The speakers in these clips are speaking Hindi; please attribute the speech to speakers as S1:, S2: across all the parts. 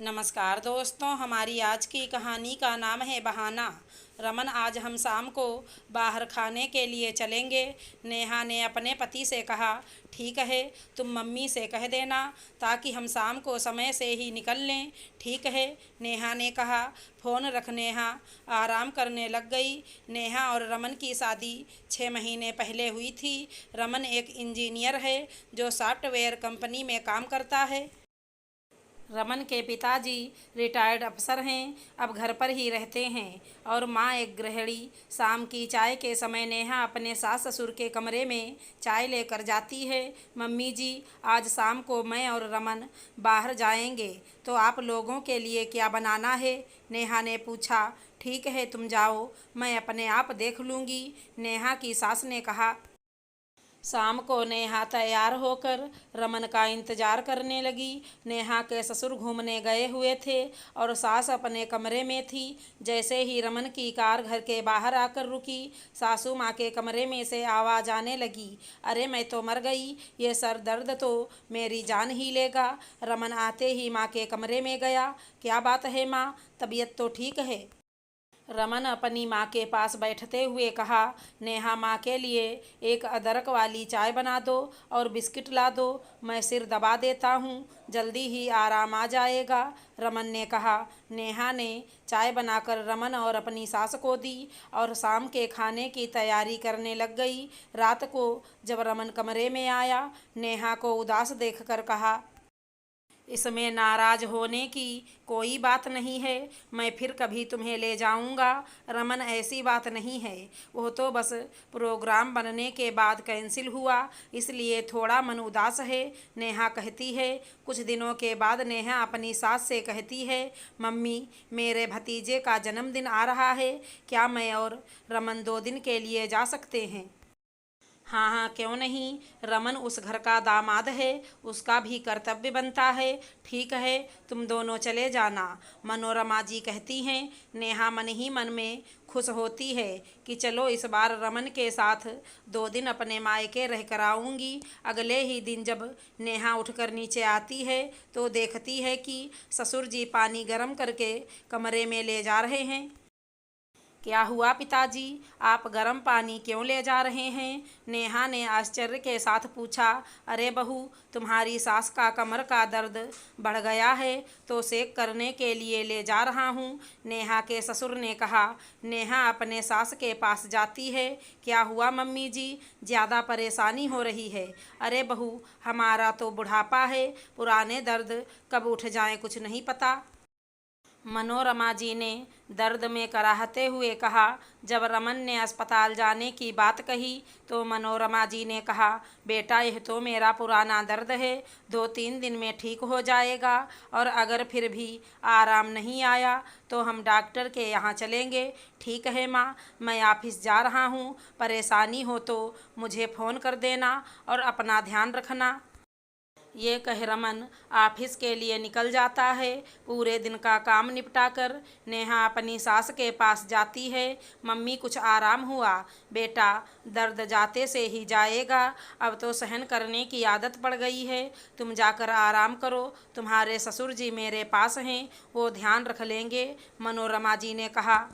S1: नमस्कार दोस्तों, हमारी आज की कहानी का नाम है बहाना। रमन, आज हम शाम को बाहर खाने के लिए चलेंगे। नेहा ने अपने पति से कहा। ठीक है, तुम मम्मी से कह देना ताकि हम शाम को समय से ही निकल लें। ठीक है, नेहा ने कहा। फ़ोन रख नेहा आराम करने लग गई। नेहा और रमन की शादी 6 महीने पहले हुई थी। रमन एक इंजीनियर है जो सॉफ्टवेयर कंपनी में काम करता है। रमन के पिताजी रिटायर्ड अफसर हैं, अब घर पर ही रहते हैं और माँ एक गृहिणी। शाम की चाय के समय नेहा अपने सास ससुर के कमरे में चाय लेकर जाती है। मम्मी जी, आज शाम को मैं और रमन बाहर जाएंगे, तो आप लोगों के लिए क्या बनाना है? नेहा ने पूछा। ठीक है, तुम जाओ, मैं अपने आप देख लूँगी, नेहा की सास ने कहा। शाम को नेहा तैयार होकर रमन का इंतजार करने लगी। नेहा के ससुर घूमने गए हुए थे और सास अपने कमरे में थी। जैसे ही रमन की कार घर के बाहर आकर रुकी, सासू माँ के कमरे में से आवाज़ आने लगी। अरे मैं तो मर गई, ये सर दर्द तो मेरी जान ही लेगा। रमन आते ही माँ के कमरे में गया। क्या बात है माँ, तबीयत तो ठीक है? रमन अपनी माँ के पास बैठते हुए कहा। नेहा, माँ के लिए एक अदरक वाली चाय बना दो और बिस्किट ला दो, मैं सिर दबा देता हूँ, जल्दी ही आराम आ जाएगा, रमन ने कहा। नेहा ने चाय बनाकर रमन और अपनी सास को दी और शाम के खाने की तैयारी करने लग गई। रात को जब रमन कमरे में आया, नेहा को उदास देखकर कहा। इसमें नाराज होने की कोई बात नहीं है, मैं फिर कभी तुम्हें ले जाऊंगा। रमन, ऐसी बात नहीं है, वो तो बस प्रोग्राम बनने के बाद कैंसिल हुआ, इसलिए थोड़ा मन उदास है, नेहा कहती है। कुछ दिनों के बाद नेहा अपनी सास से कहती है। मम्मी, मेरे भतीजे का जन्मदिन आ रहा है, क्या मैं और रमन 2 दिन के लिए जा सकते हैं? हाँ हाँ, क्यों नहीं, रमन उस घर का दामाद है, उसका भी कर्तव्य बनता है। ठीक है, तुम दोनों चले जाना, मनोरमा जी कहती हैं। नेहा मन ही मन में खुश होती है कि चलो इस बार रमन के साथ 2 दिन अपने मायके रह कर आऊँगी। अगले ही दिन जब नेहा उठकर नीचे आती है तो देखती है कि ससुर जी पानी गर्म करके कमरे में ले जा रहे हैं। क्या हुआ पिताजी, आप गर्म पानी क्यों ले जा रहे हैं? नेहा ने आश्चर्य के साथ पूछा। अरे बहू, तुम्हारी सास का कमर का दर्द बढ़ गया है तो सेक करने के लिए ले जा रहा हूँ, नेहा के ससुर ने कहा। नेहा अपने सास के पास जाती है। क्या हुआ मम्मी जी, ज़्यादा परेशानी हो रही है? अरे बहू, हमारा तो बुढ़ापा है, पुराने दर्द कब उठ जाएं कुछ नहीं पता, मनोरमा जी ने दर्द में कराहते हुए कहा। जब रमन ने अस्पताल जाने की बात कही तो मनोरमा जी ने कहा, बेटा यह तो मेरा पुराना दर्द है, 2-3 दिन में ठीक हो जाएगा और अगर फिर भी आराम नहीं आया तो हम डॉक्टर के यहाँ चलेंगे। ठीक है माँ, मैं ऑफिस जा रहा हूँ, परेशानी हो तो मुझे फ़ोन कर देना और अपना ध्यान रखना। ये कह रमन ऑफिस के लिए निकल जाता है। पूरे दिन का काम निपटाकर नेहा अपनी सास के पास जाती है। मम्मी, कुछ आराम हुआ? बेटा, दर्द जाते से ही जाएगा, अब तो सहन करने की आदत पड़ गई है, तुम जाकर आराम करो, तुम्हारे ससुर जी मेरे पास हैं, वो ध्यान रख लेंगे, मनोरमा जी ने कहा।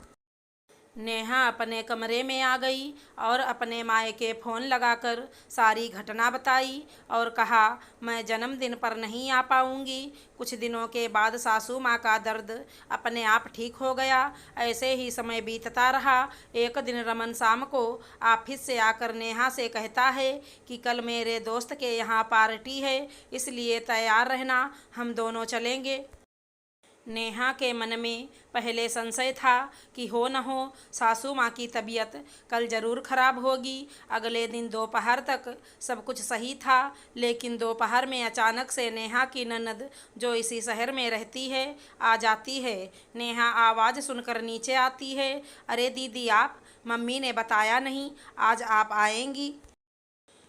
S1: नेहा अपने कमरे में आ गई और अपने मायके फ़ोन लगाकर सारी घटना बताई और कहा, मैं जन्मदिन पर नहीं आ पाऊँगी। कुछ दिनों के बाद सासू माँ का दर्द अपने आप ठीक हो गया। ऐसे ही समय बीतता रहा। एक दिन रमन शाम को ऑफिस से आकर नेहा से कहता है कि कल मेरे दोस्त के यहाँ पार्टी है, इसलिए तैयार रहना, हम दोनों चलेंगे। नेहा के मन में पहले संशय था कि हो न हो सासू माँ की तबीयत कल ज़रूर खराब होगी। अगले दिन दोपहर तक सब कुछ सही था, लेकिन दोपहर में अचानक से नेहा की ननद, जो इसी शहर में रहती है, आ जाती है। नेहा आवाज़ सुनकर नीचे आती है। अरे दीदी आप, मम्मी ने बताया नहीं आज आप आएंगी?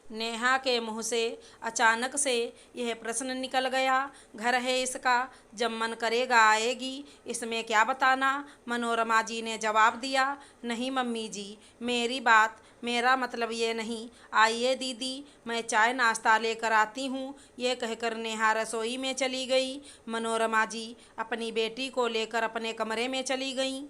S1: नेहा के मुंह से अचानक से यह प्रश्न निकल गया। घर है इसका, जब मन करेगा आएगी, इसमें क्या बताना, मनोरमा जी ने जवाब दिया। नहीं मम्मी जी, मेरी बात मेरा मतलब ये नहीं। आइए दीदी, मैं चाय नाश्ता लेकर आती हूँ। ये कहकर नेहा रसोई में चली गई। मनोरमा जी अपनी बेटी को लेकर अपने कमरे में चली गईं।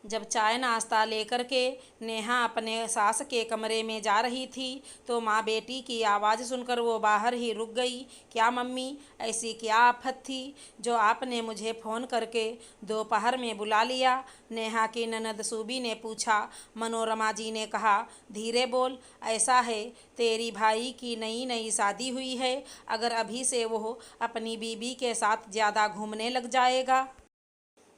S1: जब चाय नाश्ता लेकर के नेहा अपने सास के कमरे में जा रही थी तो माँ बेटी की आवाज़ सुनकर वो बाहर ही रुक गई। क्या मम्मी, ऐसी क्या आफत थी जो आपने मुझे फ़ोन करके दोपहर में बुला लिया? नेहा की ननद सूबी ने पूछा। मनोरमा जी ने कहा, धीरे बोल, ऐसा है तेरी भाई की नई नई शादी हुई है। अगर अभी से वो अपनी बीबी के साथ ज़्यादा घूमने लग जाएगा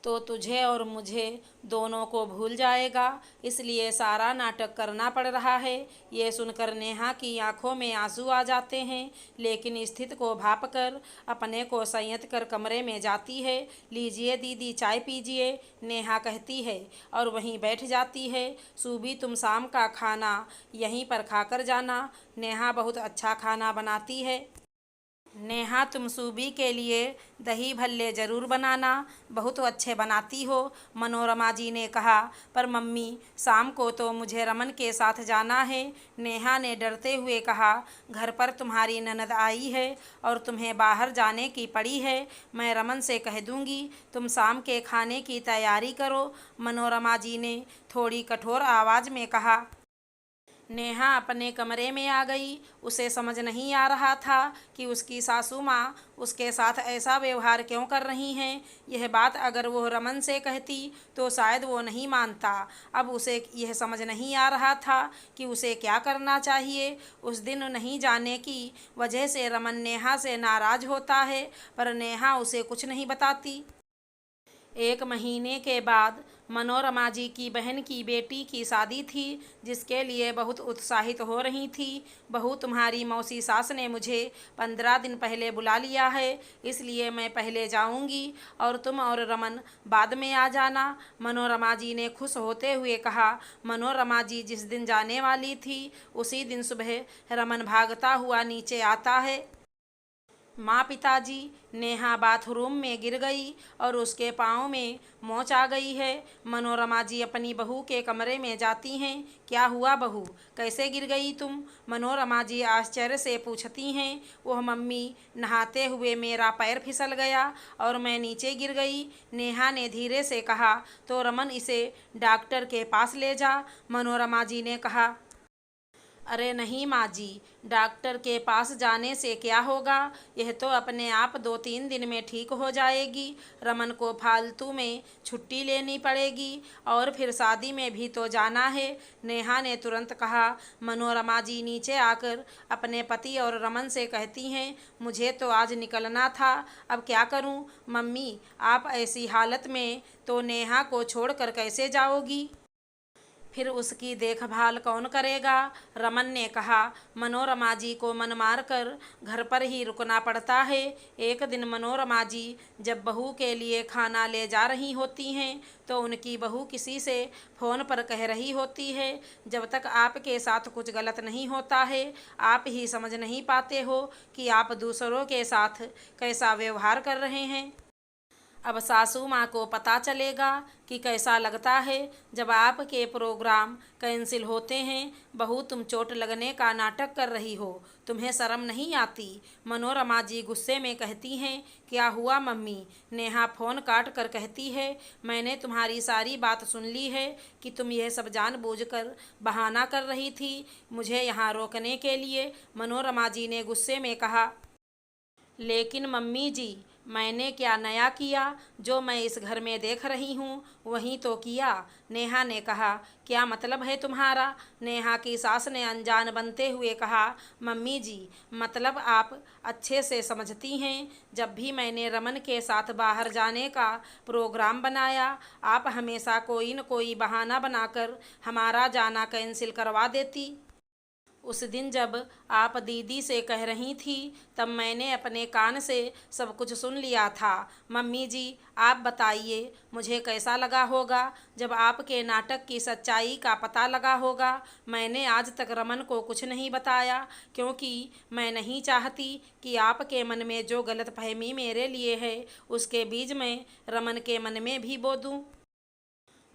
S1: तो तुझे और मुझे दोनों को भूल जाएगा, इसलिए सारा नाटक करना पड़ रहा है। ये सुनकर नेहा की आंखों में आंसू आ जाते हैं, लेकिन स्थिति को भाप कर अपने को संयत कर कमरे में जाती है। लीजिए दीदी, चाय पीजिए, नेहा कहती है और वहीं बैठ जाती है। सूबी, तुम शाम का खाना यहीं पर खाकर जाना, नेहा बहुत अच्छा खाना बनाती है। नेहा, तुम सूबी के लिए दही भल्ले ज़रूर बनाना, बहुत अच्छे बनाती हो, मनोरमा जी ने कहा। पर मम्मी, शाम को तो मुझे रमन के साथ जाना है, नेहा ने डरते हुए कहा। घर पर तुम्हारी ननद आई है और तुम्हें बाहर जाने की पड़ी है। मैं रमन से कह दूंगी तुम शाम के खाने की तैयारी करो, मनोरमा जी ने थोड़ी कठोर आवाज़ में कहा। नेहा अपने कमरे में आ गई। उसे समझ नहीं आ रहा था कि उसकी सासू माँ उसके साथ ऐसा व्यवहार क्यों कर रही हैं। यह बात अगर वो रमन से कहती तो शायद वो नहीं मानता। अब उसे यह समझ नहीं आ रहा था कि उसे क्या करना चाहिए। उस दिन नहीं जाने की वजह से रमन नेहा से नाराज़ होता है, पर नेहा उसे कुछ नहीं बताती। 1 महीने के बाद मनोरमा जी की बहन की बेटी की शादी थी, जिसके लिए बहुत उत्साहित हो रही थी। बहू, तुम्हारी मौसी सास ने मुझे 15 दिन पहले बुला लिया है, इसलिए मैं पहले जाऊंगी और तुम और रमन बाद में आ जाना, मनोरमा जी ने खुश होते हुए कहा। मनोरमा जी जिस दिन जाने वाली थी उसी दिन सुबह रमन भागता हुआ नीचे आता है। माँ, पिताजी, नेहा बाथरूम में गिर गई और उसके पाँव में मोच आ गई है। मनोरमा जी अपनी बहू के कमरे में जाती हैं। क्या हुआ बहू, कैसे गिर गई तुम? मनोरमा जी आश्चर्य से पूछती हैं। वह मम्मी, नहाते हुए मेरा पैर फिसल गया और मैं नीचे गिर गई, नेहा ने धीरे से कहा। तो रमन, इसे डॉक्टर के पास ले जा, मनोरमा जी ने कहा। अरे नहीं माँ जी, डॉक्टर के पास जाने से क्या होगा, यह तो अपने आप 2-3 दिन में ठीक हो जाएगी। रमन को फालतू में छुट्टी लेनी पड़ेगी और फिर शादी में भी तो जाना है, नेहा ने तुरंत कहा। मनोरमा जी नीचे आकर अपने पति और रमन से कहती हैं, मुझे तो आज निकलना था, अब क्या करूं? मम्मी, आप ऐसी हालत में तो नेहा को छोड़कर कैसे जाओगी? फिर उसकी देखभाल कौन करेगा? रमन ने कहा। मनोरमा जी को मन मार कर घर पर ही रुकना पड़ता है। एक दिन मनोरमा जी जब बहू के लिए खाना ले जा रही होती हैं तो उनकी बहू किसी से फ़ोन पर कह रही होती है, जब तक आपके साथ कुछ गलत नहीं होता है आप ही समझ नहीं पाते हो कि आप दूसरों के साथ कैसा व्यवहार कर रहे हैं। अब सासू माँ को पता चलेगा कि कैसा लगता है जब आपके प्रोग्राम कैंसिल होते हैं। बहू, तुम चोट लगने का नाटक कर रही हो, तुम्हें शर्म नहीं आती? मनोरमा जी गुस्से में कहती हैं। क्या हुआ मम्मी? नेहा फ़ोन काट कर कहती है। मैंने तुम्हारी सारी बात सुन ली है कि तुम यह सब जानबूझकर बहाना कर रही थी मुझे यहाँ रोकने के लिए, मनोरमा जी ने गुस्से में कहा। लेकिन मम्मी जी, मैंने क्या नया किया? जो मैं इस घर में देख रही हूँ वही तो किया, नेहा ने कहा। क्या मतलब है तुम्हारा? नेहा की सास ने अनजान बनते हुए कहा। मम्मी जी, मतलब आप अच्छे से समझती हैं, जब भी मैंने रमन के साथ बाहर जाने का प्रोग्राम बनाया आप हमेशा कोई न कोई बहाना बनाकर हमारा जाना कैंसिल करवा देती। उस दिन जब आप दीदी से कह रही थी तब मैंने अपने कान से सब कुछ सुन लिया था। मम्मी जी, आप बताइए मुझे कैसा लगा होगा जब आपके नाटक की सच्चाई का पता लगा होगा। मैंने आज तक रमन को कुछ नहीं बताया क्योंकि मैं नहीं चाहती कि आपके मन में जो गलतफहमी मेरे लिए है उसके बीज में रमन के मन में भी बो दूँ।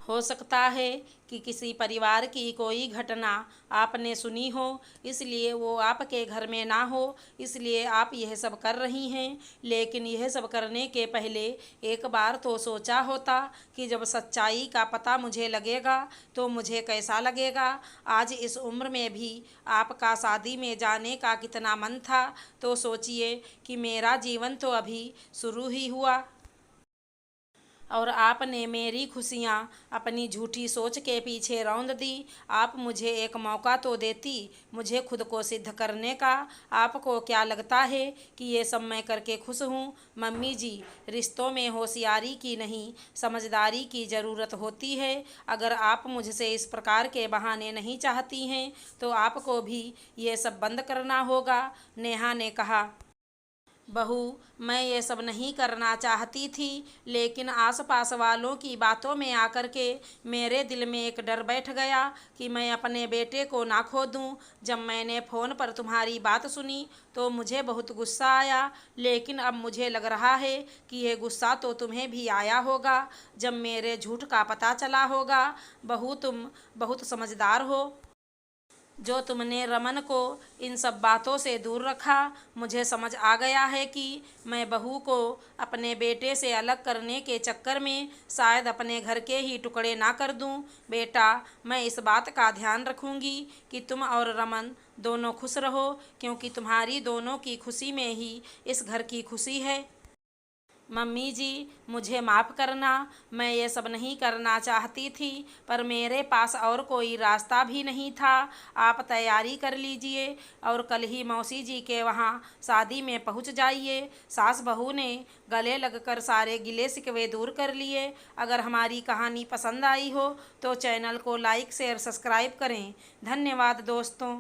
S1: हो सकता है कि किसी परिवार की कोई घटना आपने सुनी हो, इसलिए वो आपके घर में ना हो, इसलिए आप यह सब कर रही हैं। लेकिन यह सब करने के पहले एक बार तो सोचा होता कि जब सच्चाई का पता मुझे लगेगा तो मुझे कैसा लगेगा। आज इस उम्र में भी आपका शादी में जाने का कितना मन था, तो सोचिए कि मेरा जीवन तो अभी शुरू ही हुआ और आपने मेरी खुशियाँ अपनी झूठी सोच के पीछे रौंद दी। आप मुझे एक मौका तो देती मुझे खुद को सिद्ध करने का। आपको क्या लगता है कि ये सब मैं करके खुश हूँ? मम्मी जी, रिश्तों में होशियारी की नहीं, समझदारी की ज़रूरत होती है। अगर आप मुझसे इस प्रकार के बहाने नहीं चाहती हैं तो आपको भी ये सब बंद करना होगा। नेहा ने कहा, बहू, मैं ये सब नहीं करना चाहती थी, लेकिन आसपास वालों की बातों में आकर के मेरे दिल में एक डर बैठ गया कि मैं अपने बेटे को ना खो दूं। जब मैंने फ़ोन पर तुम्हारी बात सुनी तो मुझे बहुत गुस्सा आया, लेकिन अब मुझे लग रहा है कि ये गुस्सा तो तुम्हें भी आया होगा जब मेरे झूठ का पता चला होगा। बहू, तुम बहुत समझदार हो जो तुमने रमन को इन सब बातों से दूर रखा। मुझे समझ आ गया है कि मैं बहू को अपने बेटे से अलग करने के चक्कर में शायद अपने घर के ही टुकड़े ना कर दूं। बेटा, मैं इस बात का ध्यान रखूंगी कि तुम और रमन दोनों खुश रहो, क्योंकि तुम्हारी दोनों की खुशी में ही इस घर की खुशी है। मम्मी जी, मुझे माफ़ करना, मैं ये सब नहीं करना चाहती थी, पर मेरे पास और कोई रास्ता भी नहीं था। आप तैयारी कर लीजिए और कल ही मौसी जी के वहाँ शादी में पहुँच जाइए। सास बहू ने गले लगकर सारे गिले शिकवे दूर कर लिए। अगर हमारी कहानी पसंद आई हो तो चैनल को लाइक शेयर सब्सक्राइब करें। धन्यवाद दोस्तों।